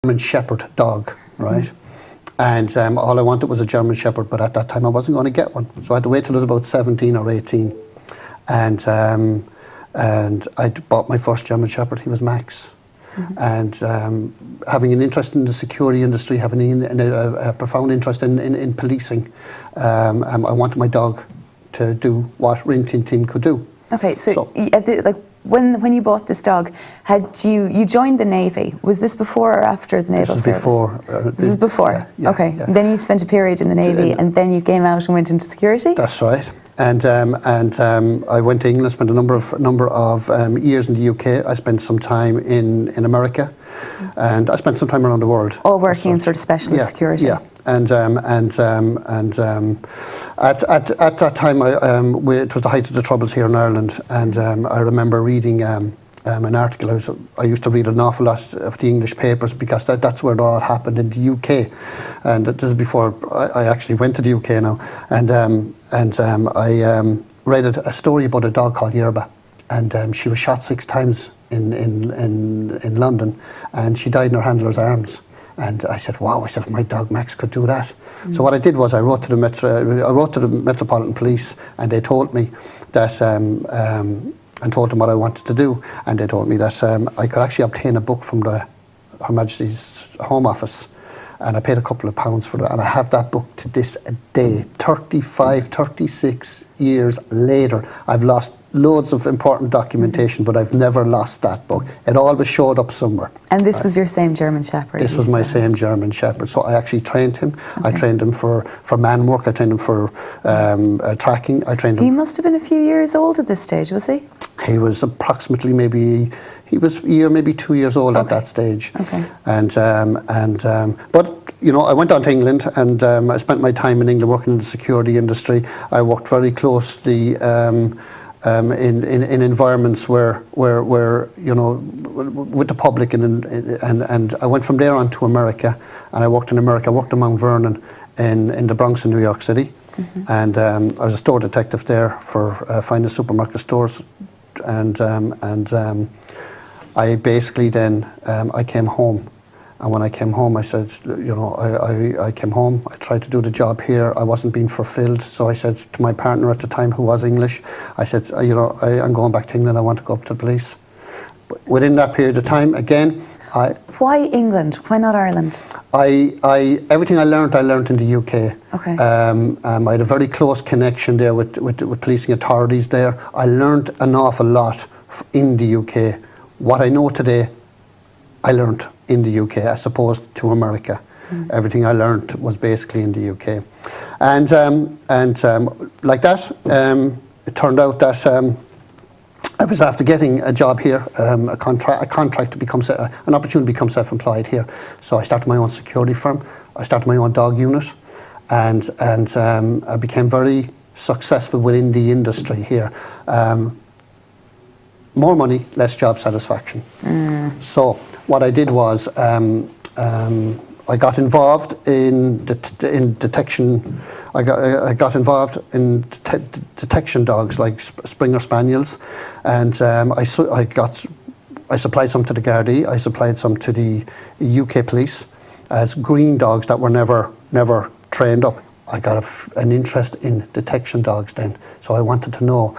German Shepherd dog, right? And all I wanted was a German Shepherd, but at that time I wasn't going to get one. So I had to wait till I was about 17 or 18. And I bought my first German Shepherd. He was Max. And having an interest in the security industry, having a profound interest in policing, I wanted my dog to do what Rin Tin Tin could do. Okay, so when you bought this dog, had you joined the Navy? Was this before or after the naval service? This is before. Yeah, okay. Yeah. Then you spent a period in the Navy, and then you came out and went into security. That's right. And I went to England, spent a number of years in the UK. I spent some time in America, and I spent some time around the world. All working in sort of specialist security. Yeah. And at that time, it was the height of the Troubles here in Ireland, and I remember reading an article. I used to read an awful lot of the English papers because that's where it all happened in the UK, and this is before I actually went to the UK now. And I read a story about a dog called Yerba, and she was shot 6 times in London, and she died in her handler's arms. And I said, wow, if my dog Max could do that. So what I did was I wrote to the Metropolitan Police, and they told me that, and told them what I wanted to do. And they told me that I could actually obtain a book from Her Majesty's Home Office. And I paid a couple of pounds for it. And I have that book to this day, 36 years later. I've lost loads of important documentation, but I've never lost that book. It always showed up somewhere. And this was your same German Shepherd? This was my same German Shepherd. So I actually trained him. Okay. I trained him for man work. I trained him for tracking. I trained him. He must have been a few years old at this stage, was he? He was approximately he was maybe 2 years old at that stage. Okay. But I went on to England, and I spent my time in England working in the security industry. I worked very closely in environments where with the public, and I went from there on to America, and I worked in America. I worked in Mount Vernon in the Bronx in New York City, and I was a store detective there for finest supermarket stores, and I basically then I came home. And when I came home, I said, I came home, I tried to do the job here, I wasn't being fulfilled. So I said to my partner at the time, who was English, I said, I'm going back to England, I want to go up to the police. But within that period of time, again, Why England? Why not Ireland? Everything I learned in the UK. Okay. I had a very close connection there with policing authorities there. I learned an awful lot in the UK. What I know today, I learned in the UK as opposed to America. Everything I learned was basically in the UK, and like that, it turned out that I was after getting a job here, a contract to become an opportunity to become self-employed here. So I started my own security firm. I started my own dog unit, and I became very successful within the industry here. More money, less job satisfaction. So what I did was I got involved in detection. I got involved in detection dogs like Springer Spaniels, and I supplied some to the Gardaí. I supplied some to the UK police as green dogs that were never trained up. I got an interest in detection dogs then, so I wanted to know,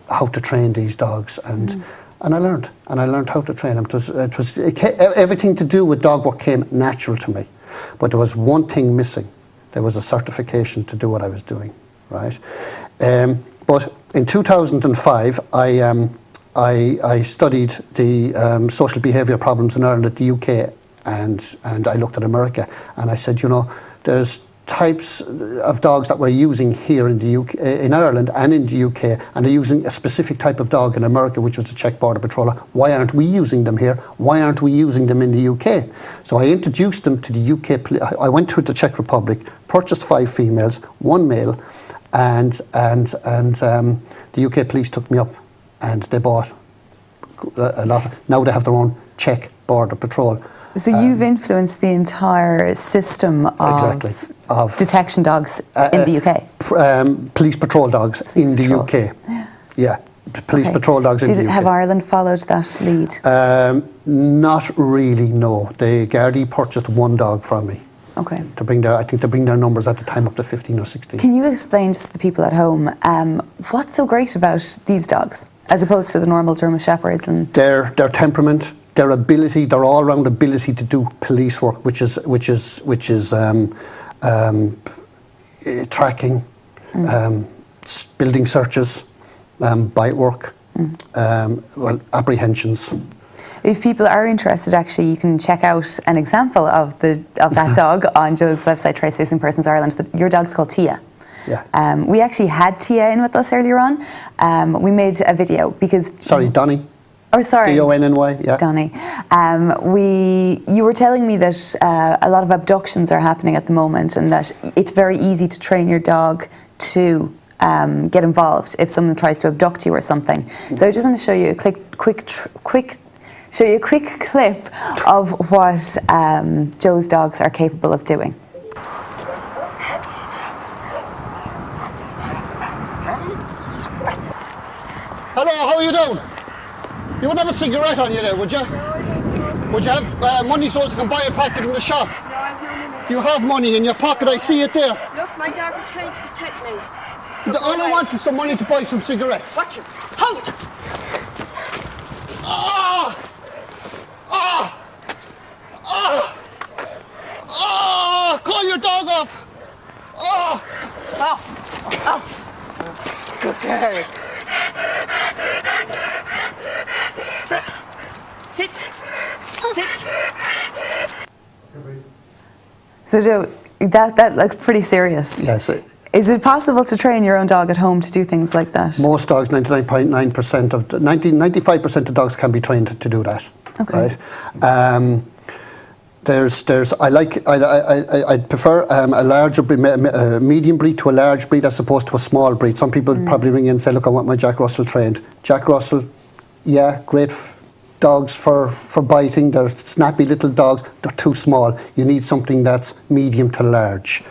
how to train these dogs, and I learned how to train them. Everything to do with dog work came natural to me, but there was one thing missing. There was a certification to do what I was doing, right? But in 2005, I studied the social behaviour problems in Ireland at the UK, and I looked at America, and I said, there's types of dogs that we're using here in the UK, in Ireland and in the UK, and they're using a specific type of dog in America, which was the Czech Border Patroller. Why aren't we using them here? Why aren't we using them in the UK? So I introduced them to the UK. I went to the Czech Republic, purchased 5 females, 1 male, and the UK police took me up, and they bought a lot. Now they have their own Czech Border Patrol. So you've influenced the entire system of detection dogs in the UK? Police patrol dogs in the UK. Yeah. police patrol dogs in the UK. Have Ireland followed that lead? Not really, no. The Gardaí purchased one dog from me. Okay. To bring their numbers at the time up to 15 or 16. Can you explain just to the people at home what's so great about these dogs as opposed to the normal German Shepherds? And their temperament, their ability, their all-round ability to do police work, which is tracking, building searches, bite work, apprehensions. If people are interested, actually, you can check out an example of that dog on Joe's website, Trace Missing Persons Ireland. Your dog's called Tia. Yeah. We actually had Tia in with us earlier on. We made a video because... Sorry, Donny. Oh, sorry. D-O-N-N-Y, yeah. Donny. You were telling me that a lot of abductions are happening at the moment and that it's very easy to train your dog to get involved if someone tries to abduct you or something. So I just want to show you a quick clip of what Joe's dogs are capable of doing. Hello, how are you doing? You wouldn't have a cigarette on you there, would you? Would you have money so as you can buy a packet in the shop? No, I have no money. You have money in your pocket, I see it there. Look, my dog was trying to protect me. So All I want is some money to buy some cigarettes. Watch him. Hold! Ah! Ah! Ah! Ah! Call your dog off! Ah! Off! Off! Good girl. Sit. Sit. Sit. So Joe, that looks pretty serious. Yes. Is it possible to train your own dog at home to do things like that? Most dogs, 99.9% of 95% of dogs can be trained to do that. Okay. Right. I'd prefer a larger medium breed to a large breed as opposed to a small breed. Some people probably ring in and say, look, I want my Jack Russell trained. Jack Russell, yeah, great dogs for biting. They're snappy little dogs. They're too small. You need something that's medium to large.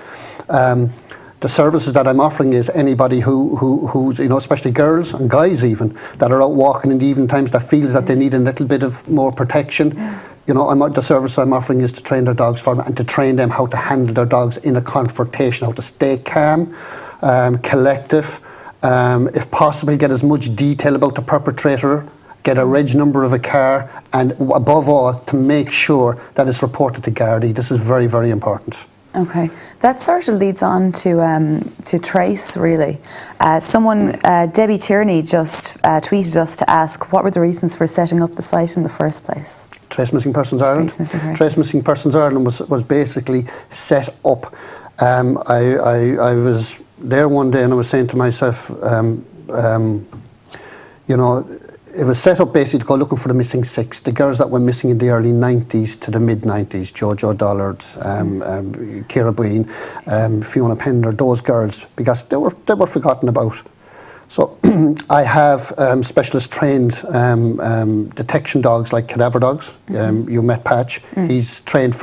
The services that I'm offering is anybody who's, especially girls and guys even, that are out walking in the evening times that feels that they need a little bit of more protection. The service I'm offering is to train their dogs for them and to train them how to handle their dogs in a confrontation, how to stay calm, collective, if possible get as much detail about the perpetrator, get a reg number of a car, and above all, to make sure that it's reported to Gardaí. This is very, very important. Okay, that sort of leads on to Trace, really. Debbie Tierney just tweeted us to ask what were the reasons for setting up the site in the first place? Trace Missing Persons Ireland. Trace Missing Persons Ireland was basically set up. I was there one day and I was saying to myself, it was set up basically to go looking for the missing six, the girls that were missing in the early 90s to the mid 90s, Jojo Dollard, Ciara Breen, Fiona Pender, those girls, because they were forgotten about. So I have specialist trained detection dogs like cadaver dogs. You met Patch. He's trained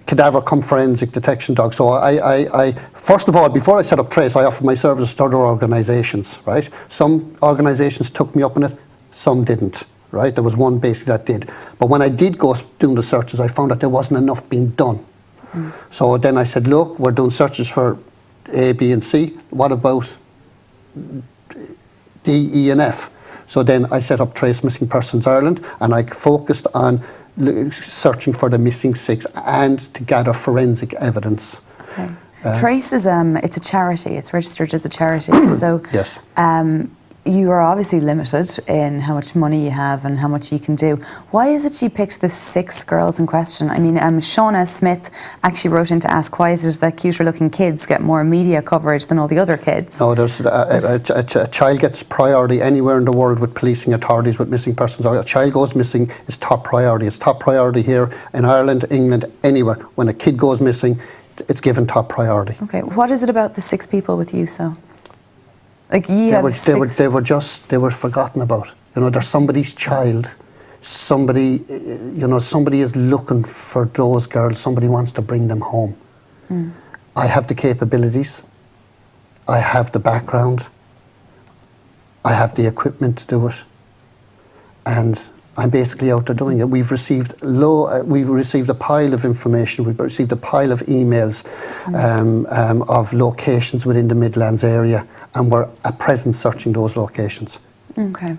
cadaver cum forensic detection dog. So I first of all, before I set up Trace, I offered my services to other organisations, right? Some organisations took me up on it, some didn't, right? There was one basically that did. But when I did go doing the searches, I found that there wasn't enough being done. So then I said, look, we're doing searches for A, B and C. What about D, E and F? So then I set up Trace Missing Persons Ireland and I focused on searching for the missing six and to gather forensic evidence. Okay. Trace is it's a charity. It's registered as a charity. So yes. You are obviously limited in how much money you have and how much you can do. Why is it you picked the 6 girls in question? I mean, Shauna Smith actually wrote in to ask, why is it that cuter looking kids get more media coverage than all the other kids? No, there's a child gets priority anywhere in the world with policing authorities, with missing persons. A child goes missing is top priority. It's top priority here in Ireland, England, anywhere. When a kid goes missing, it's given top priority. Okay, what is it about the 6 people with you, so? Like they were forgotten about. They're somebody's child. Somebody is looking for those girls. Somebody wants to bring them home. I have the capabilities. I have the background. I have the equipment to do it, and I'm basically out there doing it. We've received a pile of information. We've received a pile of emails of locations within the Midlands area, and we're at present searching those locations. Okay.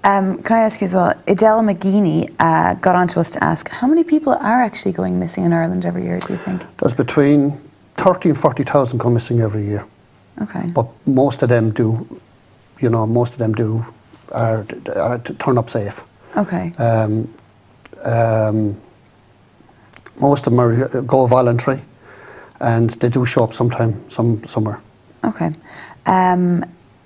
Can I ask you as well, Adela McGeaney got on to us to ask, how many people are actually going missing in Ireland every year, do you think? There's between 30 and 40,000 go missing every year. Okay. But most of them do, are to turn up safe. Okay. Most of them go voluntary, and they do show up somewhere. Okay.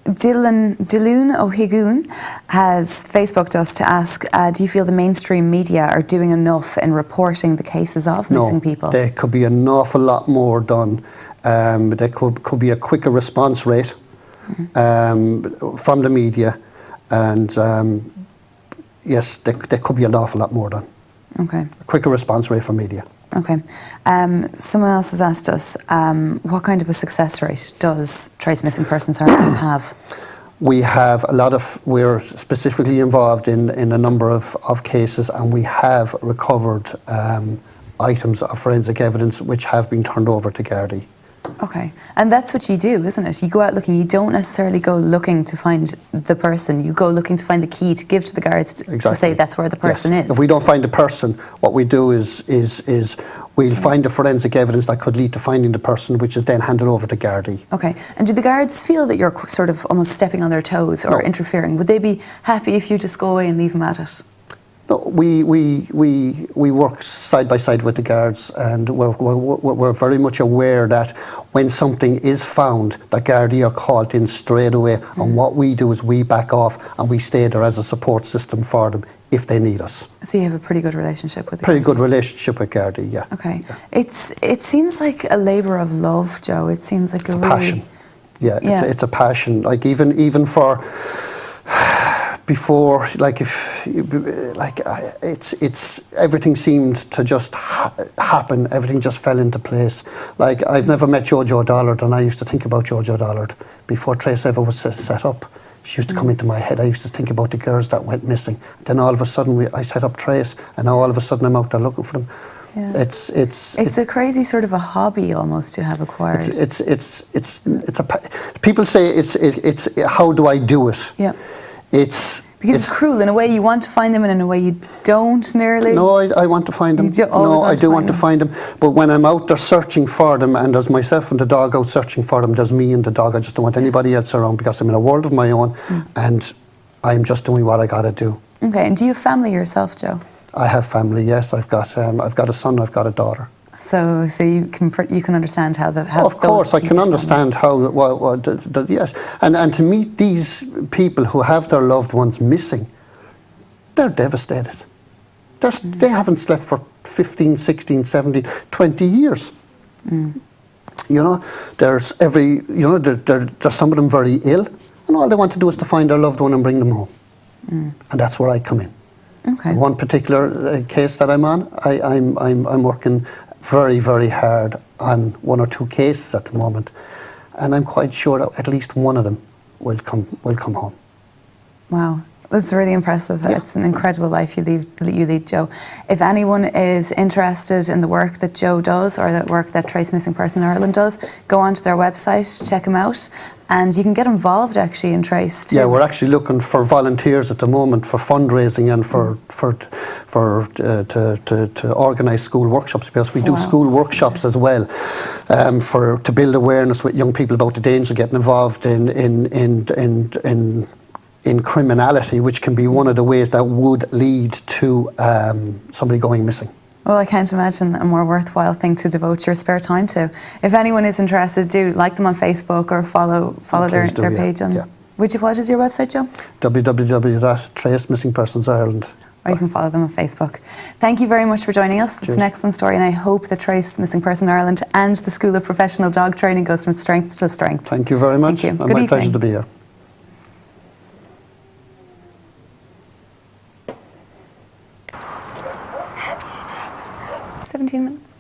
Dylan O'Higoon has Facebooked us to ask, do you feel the mainstream media are doing enough in reporting the cases of missing people? No, there could be an awful lot more done. There could be a quicker response rate from the media, and yes, there could be an awful lot more done. Okay. A quicker response rate from media. Okay. Someone else has asked us, what kind of a success rate does Trace Missing Persons Ireland have? We're specifically involved in a number of cases, and we have recovered items of forensic evidence which have been turned over to Gardaí. Okay. And that's what you do, isn't it? You go out looking, you don't necessarily go looking to find the person, you go looking to find the key to give to the guards to say that's where the person is. If we don't find the person, what we do is we'll find the forensic evidence that could lead to finding the person, which is then handed over to Gardaí. Okay. And do the guards feel that you're sort of almost stepping on their toes or interfering? Would they be happy if you just go away and leave them at it? No, we work side by side with the guards, and we're very much aware that when something is found, that Gardaí are called in straight away, and what we do is we back off and we stay there as a support system for them if they need us. So you have a pretty good relationship with the Pretty good relationship with Gardaí, yeah. Okay. Yeah. It seems like a labour of love, Joe. It seems like it's a passion. Yeah, it's a passion. Like even for before, it's everything seemed to just happen. Everything just fell into place. Like, I've never met Jojo Dollard, and I used to think about Jojo Dollard before Trace ever was set up. She used to come into my head. I used to think about the girls that went missing. Then all of a sudden I set up Trace, and now all of a sudden I'm out there looking for them. Yeah. It's a crazy sort of a hobby almost to have acquired. People say it's how do I do it? Yeah. It's cruel in a way. You want to find them, and in a way you don't nearly. No, I want to find them. I do want to find them. But when I'm out there searching for them, and there's myself and the dog out searching for them, there's me and the dog. I just don't want anybody else around, because I'm in a world of my own, and I'm just doing what I got to do. Okay. And do you have family yourself, Joe? I have family. Yes, I've got a son. I've got a daughter. So you can understand how of course, I can understand how. Yes, and to meet these people who have their loved ones missing, they're devastated. They haven't slept for 15, 16, 17, 20 years. You know, there's some of them very ill, and all they want to do is to find their loved one and bring them home, and that's where I come in. Okay. One particular case that I'm on, I'm working very, very hard on one or two cases at the moment, and I'm quite sure that at least one of them will come home. Wow, that's really impressive. Yeah. It's an incredible life you lead, Joe. If anyone is interested in the work that Joe does, or the work that Trace Missing Person Ireland does, go onto their website, check them out, and you can get involved actually in Trace too. Yeah, we're actually looking for volunteers at the moment for fundraising and to organise school workshops, because we do school workshops as well, to build awareness with young people about the danger of getting involved in criminality, which can be one of the ways that would lead to somebody going missing. Well, I can't imagine a more worthwhile thing to devote your spare time to. If anyone is interested, do like them on Facebook or follow their page on. Yeah. What is your website, Joe? www.tracemissingpersonsireland. Or you can follow them on Facebook. Thank you very much for joining us. Cheers. It's an excellent story, and I hope that Trace Missing Person Ireland and the School of Professional Dog Training goes from strength to strength. Thank you very much. Thank you. And my pleasure to be here. 17 minutes.